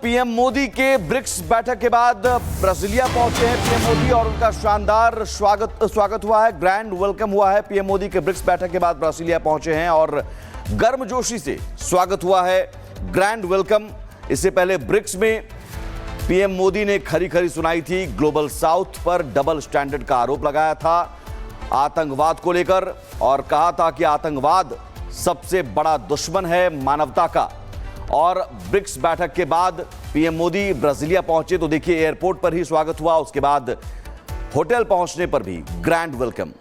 PM Modi के BRICS बैठक के बाद ब्राजीलिया पहुंचे हैं पीएम मोदी और उनका शानदार स्वागत हुआ है, ग्रैंड वेलकम हुआ है। पीएम मोदी के ब्रिक्स बैठक के बाद ब्राजीलिया पहुंचे हैं और गर्मजोशी से स्वागत हुआ है, ग्रैंड वेलकम। इससे पहले ब्रिक्स में पीएम मोदी ने खरी खरी सुनाई थी, ग्लोबल साउथ पर डबल स्टैंडर्ड का आरोप लगाया था आतंकवाद को लेकर और कहा था कि आतंकवाद सबसे बड़ा दुश्मन है मानवता का। और ब्रिक्स बैठक के बाद पीएम मोदी ब्राजीलिया पहुंचे तो देखिए एयरपोर्ट पर ही स्वागत हुआ, उसके बाद होटल पहुंचने पर भी ग्रैंड वेलकम।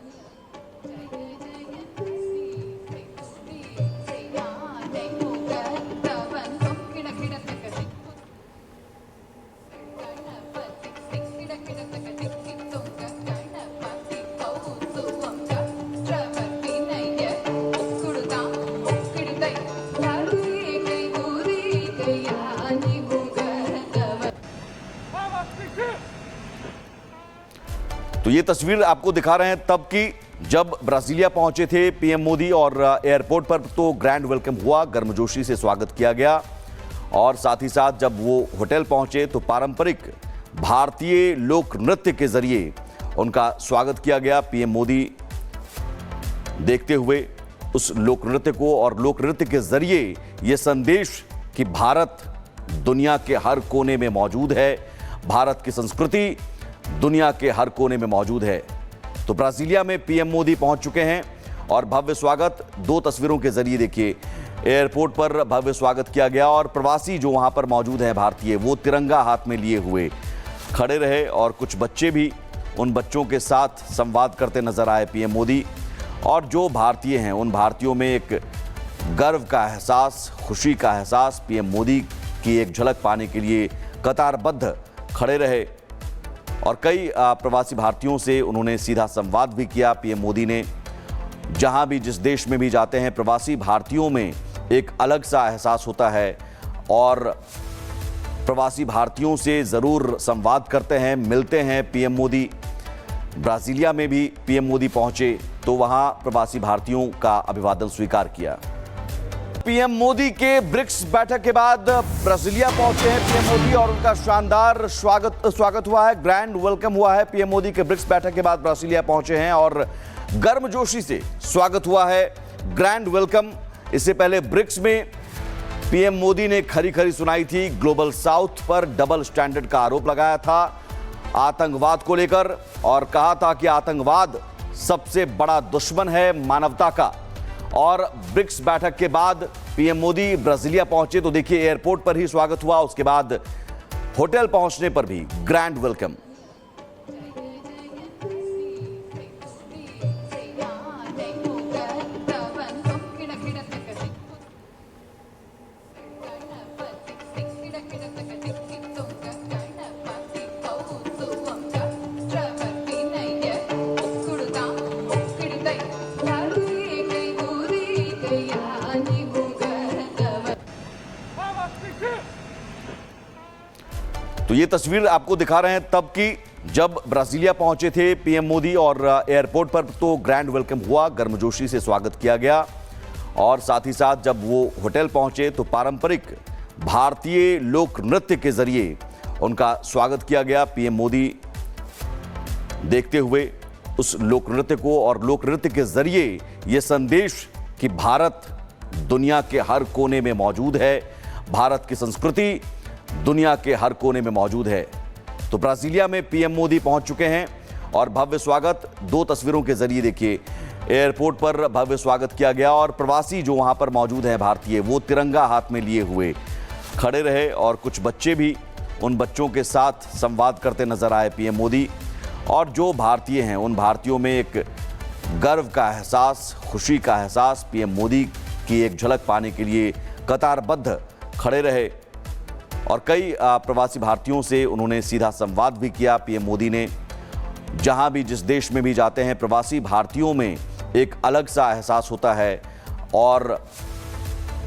तो ये तस्वीर आपको दिखा रहे हैं तब की जब ब्राजीलिया पहुंचे थे पीएम मोदी और एयरपोर्ट पर तो ग्रैंड वेलकम हुआ, गर्मजोशी से स्वागत किया गया। और साथ ही साथ जब वो होटल पहुंचे तो पारंपरिक भारतीय लोक नृत्य के जरिए उनका स्वागत किया गया। पीएम मोदी देखते हुए उस लोक नृत्य को और लोक नृत्य के जरिए ये संदेश कि भारत दुनिया के हर कोने में मौजूद है, भारत की संस्कृति दुनिया के हर कोने में मौजूद है। तो ब्राजीलिया में पीएम मोदी पहुंच चुके हैं और भव्य स्वागत दो तस्वीरों के जरिए देखिए एयरपोर्ट पर भव्य स्वागत किया गया और प्रवासी जो वहां पर मौजूद हैं भारतीय, वो तिरंगा हाथ में लिए हुए खड़े रहे और कुछ बच्चे भी उन बच्चों के साथ संवाद करते नजर आए पीएम मोदी। और जो भारतीय हैं उन भारतीयों में एक गर्व का एहसास, खुशी का एहसास, पीएम मोदी की एक झलक पाने के लिए कतारबद्ध खड़े रहे और कई प्रवासी भारतीयों से उन्होंने सीधा संवाद भी किया। पीएम मोदी ने जहां भी जिस देश में भी जाते हैं प्रवासी भारतीयों में एक अलग सा एहसास होता है और प्रवासी भारतीयों से ज़रूर संवाद करते हैं, मिलते हैं पीएम मोदी। ब्राजीलिया में भी पीएम मोदी पहुंचे तो वहां प्रवासी भारतीयों का अभिवादन स्वीकार किया। पीएम मोदी के ब्रिक्स बैठक के बाद ब्राजीलिया पहुंचे हैं पीएम मोदी और उनका शानदार स्वागत हुआ है, ग्रैंड वेलकम हुआ है। पीएम मोदी के ब्रिक्स बैठक के बाद ब्राजीलिया पहुंचे हैं और गर्मजोशी से स्वागत हुआ है, ग्रैंड वेलकम। इससे पहले ब्रिक्स में पीएम मोदी ने खरी खरी सुनाई थी, ग्लोबल साउथ पर डबल स्टैंडर्ड का आरोप लगाया था आतंकवाद को लेकर और कहा था कि आतंकवाद सबसे बड़ा दुश्मन है मानवता का। और ब्रिक्स बैठक के बाद पीएम मोदी ब्राजीलिया पहुंचे तो देखिए एयरपोर्ट पर ही स्वागत हुआ, उसके बाद होटल पहुंचने पर भी ग्रैंड वेलकम। तो ये तस्वीर आपको दिखा रहे हैं तब की जब ब्राजीलिया पहुंचे थे पीएम मोदी और एयरपोर्ट पर तो ग्रैंड वेलकम हुआ, गर्मजोशी से स्वागत किया गया। और साथ ही साथ जब वो होटल पहुंचे तो पारंपरिक भारतीय लोक नृत्य के जरिए उनका स्वागत किया गया। पीएम मोदी देखते हुए उस लोक नृत्य को और लोक नृत्य के जरिए ये संदेश कि भारत दुनिया के हर कोने में मौजूद है, भारत की संस्कृति दुनिया के हर कोने में मौजूद है। तो ब्राजीलिया में पीएम मोदी पहुंच चुके हैं और भव्य स्वागत दो तस्वीरों के जरिए देखिए एयरपोर्ट पर भव्य स्वागत किया गया और प्रवासी जो वहां पर मौजूद हैं भारतीय, वो तिरंगा हाथ में लिए हुए खड़े रहे और कुछ बच्चे भी उन बच्चों के साथ संवाद करते नजर आए पीएम मोदी। और जो भारतीय हैं उन भारतीयों में एक गर्व का एहसास, खुशी का एहसास, पीएम मोदी की एक झलक पाने के लिए कतारबद्ध खड़े रहे और कई प्रवासी भारतीयों से उन्होंने सीधा संवाद भी किया। पीएम मोदी ने जहां भी जिस देश में भी जाते हैं प्रवासी भारतीयों में एक अलग सा एहसास होता है और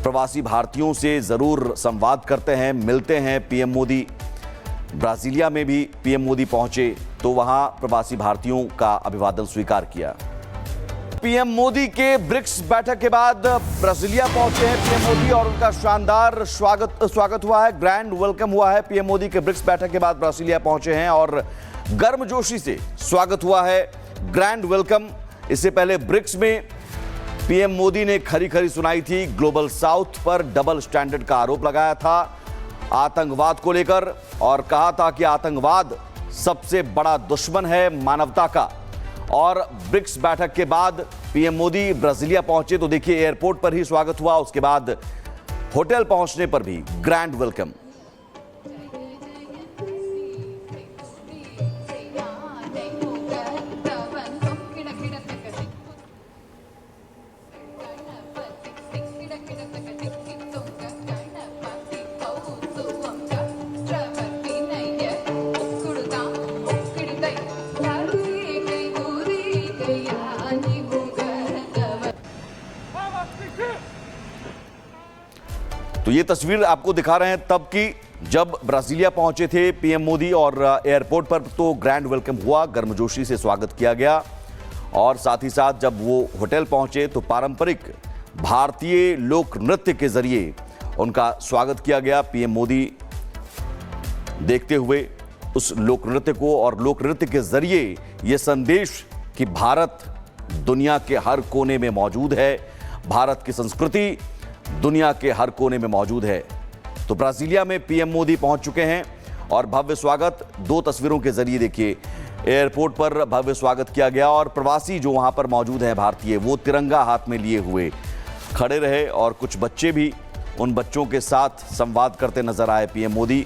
प्रवासी भारतीयों से ज़रूर संवाद करते हैं, मिलते हैं पीएम मोदी। ब्राजीलिया में भी पीएम मोदी पहुंचे तो वहां प्रवासी भारतीयों का अभिवादन स्वीकार किया। पीएम मोदी के ब्रिक्स बैठक के बाद ब्राजीलिया पहुंचे हैं पीएम मोदी और उनका शानदार स्वागत हुआ है, ग्रैंड वेलकम हुआ है। पीएम मोदी के ब्रिक्स बैठक के बाद ब्राजीलिया पहुंचे हैं और गर्मजोशी से स्वागत हुआ है, ग्रैंड वेलकम। इससे पहले ब्रिक्स में पीएम मोदी ने खरी खरी सुनाई थी, ग्लोबल साउथ पर डबल स्टैंडर्ड का आरोप लगाया था आतंकवाद को लेकर और कहा था कि आतंकवाद सबसे बड़ा दुश्मन है मानवता का। और ब्रिक्स बैठक के बाद पीएम मोदी ब्राजीलिया पहुंचे तो देखिए एयरपोर्ट पर ही स्वागत हुआ, उसके बाद होटल पहुंचने पर भी ग्रैंड वेलकम। तो ये तस्वीर आपको दिखा रहे हैं तब की जब ब्राजीलिया पहुंचे थे पीएम मोदी और एयरपोर्ट पर तो ग्रैंड वेलकम हुआ, गर्मजोशी से स्वागत किया गया। और साथ ही साथ जब वो होटल पहुंचे तो पारंपरिक भारतीय लोक नृत्य के जरिए उनका स्वागत किया गया। पीएम मोदी देखते हुए उस लोक नृत्य को और लोक नृत्य के जरिए ये संदेश कि भारत दुनिया के हर कोने में मौजूद है, भारत की संस्कृति दुनिया के हर कोने में मौजूद है। तो ब्राजीलिया में पीएम मोदी पहुंच चुके हैं और भव्य स्वागत दो तस्वीरों के जरिए देखिए एयरपोर्ट पर भव्य स्वागत किया गया और प्रवासी जो वहां पर मौजूद हैं भारतीय, वो तिरंगा हाथ में लिए हुए खड़े रहे और कुछ बच्चे भी, उन बच्चों के साथ संवाद करते नजर आए पीएम मोदी।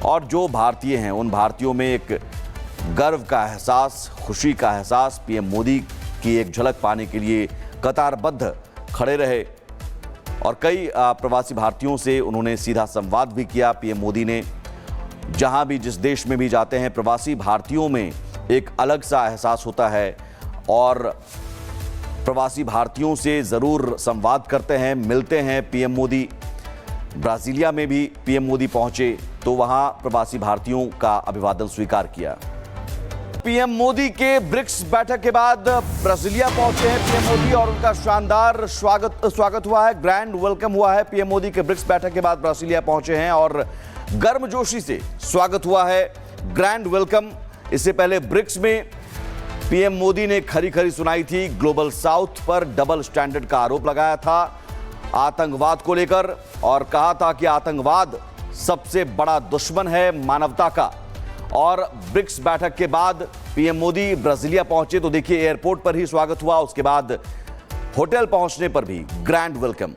और जो भारतीय हैं उन भारतीयों में एक गर्व का एहसास, खुशी का एहसास, पीएम मोदी की एक झलक पाने के लिए कतारबद्ध खड़े रहे और कई प्रवासी भारतीयों से उन्होंने सीधा संवाद भी किया। पीएम मोदी ने जहां भी जिस देश में भी जाते हैं प्रवासी भारतीयों में एक अलग सा एहसास होता है और प्रवासी भारतीयों से ज़रूर संवाद करते हैं, मिलते हैं पीएम मोदी। ब्राजीलिया में भी पीएम मोदी पहुंचे तो वहां प्रवासी भारतीयों का अभिवादन स्वीकार किया। पीएम मोदी के ब्रिक्स बैठक के बाद ब्राजीलिया पहुंचे हैं पीएम मोदी और उनका शानदार स्वागत हुआ है, ग्रैंड वेलकम हुआ है। पीएम मोदी के ब्रिक्स बैठक के बाद ब्राजीलिया पहुंचे हैं और गर्मजोशी से स्वागत हुआ है, ग्रैंड वेलकम। इससे पहले ब्रिक्स में पीएम मोदी ने खरी खरी सुनाई थी, ग्लोबल साउथ पर डबल स्टैंडर्ड का आरोप लगाया था आतंकवाद को लेकर और कहा था कि आतंकवाद सबसे बड़ा दुश्मन है मानवता का। और ब्रिक्स बैठक के बाद पीएम मोदी ब्राजीलिया पहुंचे तो देखिए एयरपोर्ट पर ही स्वागत हुआ, उसके बाद होटल पहुंचने पर भी ग्रैंड वेलकम।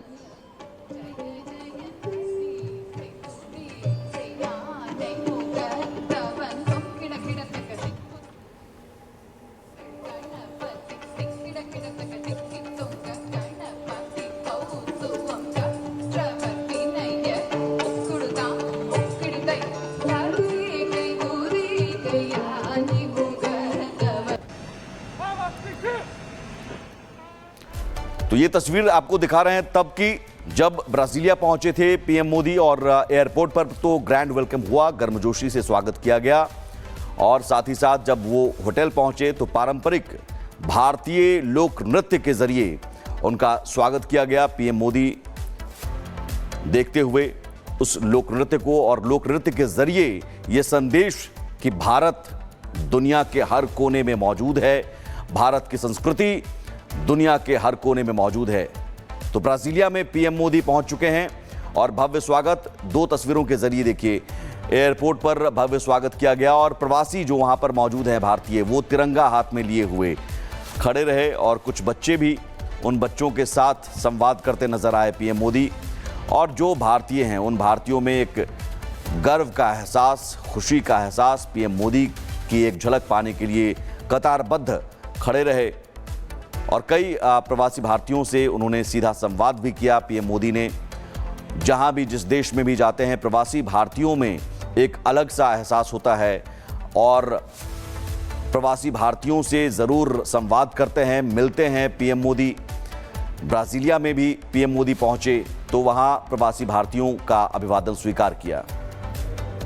तो ये तस्वीर आपको दिखा रहे हैं तब की जब ब्राजीलिया पहुंचे थे पीएम मोदी और एयरपोर्ट पर तो ग्रैंड वेलकम हुआ, गर्मजोशी से स्वागत किया गया। और साथ ही साथ जब वो होटल पहुंचे तो पारंपरिक भारतीय लोक नृत्य के जरिए उनका स्वागत किया गया। पीएम मोदी देखते हुए उस लोक नृत्य को और लोक नृत्य के जरिए ये संदेश कि भारत दुनिया के हर कोने में मौजूद है, भारत की संस्कृति दुनिया के हर कोने में मौजूद है। तो ब्राजीलिया में पीएम मोदी पहुंच चुके हैं और भव्य स्वागत दो तस्वीरों के जरिए देखिए एयरपोर्ट पर भव्य स्वागत किया गया और प्रवासी जो वहां पर मौजूद हैं भारतीय, वो तिरंगा हाथ में लिए हुए खड़े रहे और कुछ बच्चे भी, उन बच्चों के साथ संवाद करते नजर आए पीएम मोदी। और जो भारतीय हैं उन भारतीयों में एक गर्व का एहसास, खुशी का एहसास, पीएम मोदी की एक झलक पाने के लिए कतारबद्ध खड़े रहे और कई प्रवासी भारतीयों से उन्होंने सीधा संवाद भी किया। पीएम मोदी ने जहां भी जिस देश में भी जाते हैं प्रवासी भारतीयों में एक अलग सा एहसास होता है और प्रवासी भारतीयों से ज़रूर संवाद करते हैं, मिलते हैं पीएम मोदी। ब्राजीलिया में भी पीएम मोदी पहुंचे तो वहां प्रवासी भारतीयों का अभिवादन स्वीकार किया।